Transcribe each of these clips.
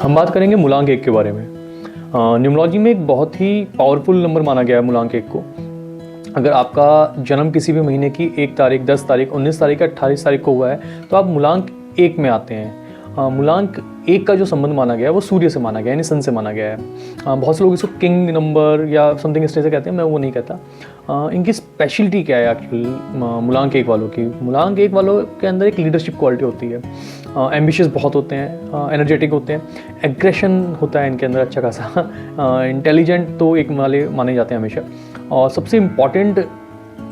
हम बात करेंगे मूलांक 1 के बारे में। न्यूमरोलॉजी में एक बहुत ही पावरफुल नंबर माना गया है मूलांक 1 को। अगर आपका जन्म किसी भी महीने की 1 तारीख, 10 तारीख, 19 तारीख या 28 तारीख को हुआ है तो आप मूलांक 1 में आते हैं। मूलांक 1 का जो संबंध माना गया है वो सूर्य से माना गया है, यानी सन से माना गया है। बहुत से लोग इसको किंग नंबर या समथिंग इस तरह से कहते हैं, मैं वो नहीं कहता। इनकी स्पेशलिटी क्या है एक्चुअल मूलांक 1 वालों की? मूलांक 1 वालों के अंदर एक लीडरशिप क्वालिटी होती है। एम्बिशियस बहुत होते हैं, एनर्जेटिक होते हैं, एग्रेशन होता है इनके अंदर अच्छा खासा, इंटेलिजेंट तो एक वाले माने जाते हैं हमेशा। और सबसे इम्पॉर्टेंट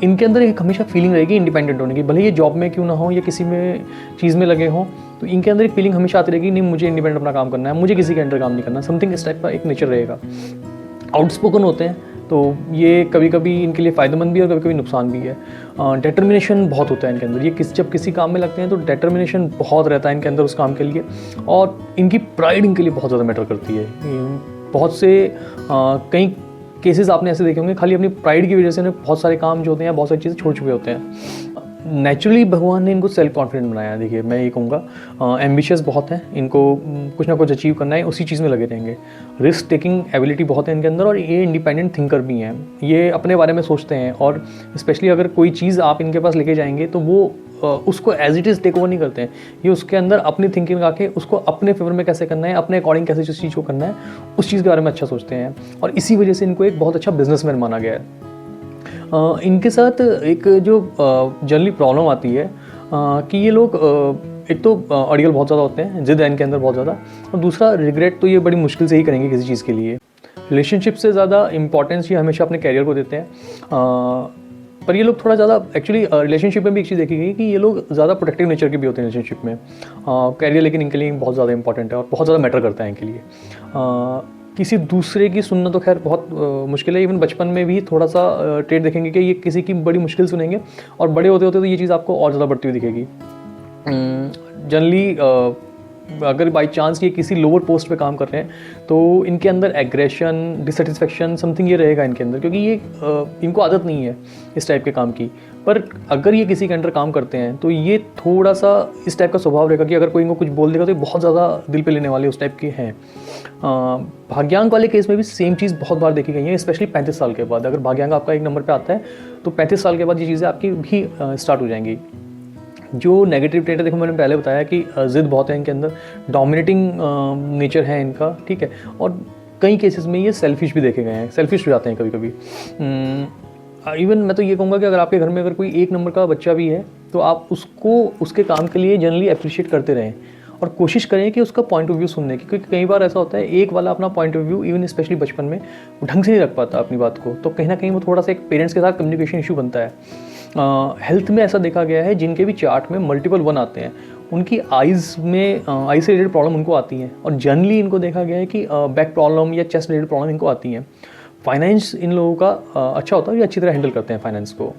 इनके अंदर एक हमेशा फीलिंग रहेगी इंडिपेंडेंट होने की, भले ये जॉब में क्यों ना हो या किसी में चीज़ में लगे हों, तो इनके अंदर एक फीलिंग हमेशा आती रहेगी, नहीं मुझे इंडिपेंडेंट अपना काम करना है, मुझे किसी के अंडर काम नहीं करना, समथिंग इस टाइप का एक नेचर रहेगा। आउटस्पोकन होते हैं तो ये कभी कभी इनके लिए फ़ायदेमंद भी है और कभी कभी नुकसान भी है। डिटर्मिनेशन बहुत होता है इनके अंदर, ये जब किसी काम में लगते हैं तो डिटर्मिनेशन बहुत रहता है इनके अंदर उस काम के लिए, और इनकी प्राइड इनके लिए बहुत ज़्यादा मैटर करती है। बहुत से कई केसेस आपने ऐसे देखे होंगे, खाली अपनी प्राइड की वजह से उन्हें बहुत सारे काम जो होते हैं, बहुत सारी चीज़ें छोड़ चुके होते हैं। नेचुरली भगवान ने इनको सेल्फ कॉन्फिडेंट बनाया है। देखिए मैं ये कहूँगा, एम्बिशियस बहुत हैं, इनको कुछ ना कुछ अचीव करना है, उसी चीज़ में लगे रहेंगे। रिस्क टेकिंग एबिलिटी बहुत है इनके अंदर, और ये इंडिपेंडेंट थिंकर भी हैं, ये अपने बारे में सोचते हैं, और स्पेशली अगर कोई चीज़ आप इनके पास लेके जाएंगे तो वो उसको as it is take over नहीं करते हैं। ये उसके अंदर अपनी थिंकिंग लगा के उसको अपने फेवर में कैसे करना है, अपने अकॉर्डिंग कैसे जिस चीज़ को करना है, उस चीज़ के बारे में अच्छा सोचते हैं, और इसी वजह से इनको एक बहुत अच्छा बिजनेसमैन माना गया है। इनके साथ एक जो जनरली प्रॉब्लम आती है कि ये लोग एक तो अड़ियल बहुत ज़्यादा होते हैं, जिद है इनके अंदर बहुत ज़्यादा, और दूसरा रिग्रेट तो ये बड़ी मुश्किल से ही करेंगे किसी चीज़ के लिए। रिलेशनशिप से ज़्यादा इंपॉर्टेंस ये हमेशा अपने कैरियर को देते हैं, पर ये लोग थोड़ा ज़्यादा एक्चुअली रिलेशनशिप में भी एक चीज़ देखी गई कि ये लोग ज़्यादा प्रोटेक्टिव नेचर के भी होते हैं रिलेशनशिप में। कैरियर लेकिन इनके लिए बहुत ज़्यादा इंपॉर्टेंट है और बहुत ज़्यादा मैटर करता है इनके लिए। किसी दूसरे की सुनना तो खैर बहुत मुश्किल है, इवन बचपन में भी थोड़ा सा ट्रेड देखेंगे कि ये किसी की बड़ी मुश्किल सुनेंगे, और बड़े होते होते तो ये चीज़ आपको और ज़्यादा बढ़ती हुई दिखेगी। जनरली अगर बाई चांस ये किसी लोअर पोस्ट पे काम कर रहे हैं तो इनके अंदर एग्रेशन, डिससेटिस्फेक्शन समथिंग ये रहेगा इनके अंदर, क्योंकि ये इनको आदत नहीं है इस टाइप के काम की। पर अगर ये किसी के अंडर काम करते हैं तो ये थोड़ा सा इस टाइप का स्वभाव रहेगा कि अगर कोई इनको कुछ बोल देगा तो ये बहुत ज़्यादा दिल पे लेने वाले उस टाइप के हैं। भाग्यांक वाले केस में भी सेम चीज़ बहुत बार देखी गई है, स्पेशली 35 साल के बाद। अगर भाग्यांक आपका 1 नंबर पे आता है तो 35 साल के बाद ये चीज़ें आपकी भी स्टार्ट हो जाएंगी। जो नेगेटिव ट्रेट है, देखो मैंने पहले बताया कि ज़िद बहुत है इनके अंदर, डोमिनेटिंग नेचर है इनका, ठीक है, और कई केसेस में ये सेल्फिश भी देखे गए हैं, सेल्फिश हो जाते हैं कभी कभी। इवन मैं तो ये कहूँगा कि अगर आपके घर में अगर कोई 1 नंबर का बच्चा भी है तो आप उसको उसके काम के लिए जनरली अप्रिशिएट करते रहें, और कोशिश करें कि उसका पॉइंट ऑफ व्यू सुनने की, क्योंकि कई बार ऐसा होता है एक वाला अपना point of view even specially बचपन में ढंग से नहीं रख पाता अपनी बात को, तो कहीं ना कहीं वो थोड़ा सा एक पेरेंट्स के साथ कम्युनिकेशन इशू बनता है। हेल्थ में ऐसा देखा गया है, जिनके भी चार्ट में मल्टीपल 1 आते हैं उनकी आइज़ में आई से रिलेटेड प्रॉब्लम उनको आती हैं, और जनरली इनको देखा गया है कि बैक प्रॉब्लम या चेस्ट रिलेटेड प्रॉब्लम इनको आती हैं। फाइनेंस इन लोगों का अच्छा होता है, ये अच्छी तरह हैंडल करते हैं फाइनेंस को।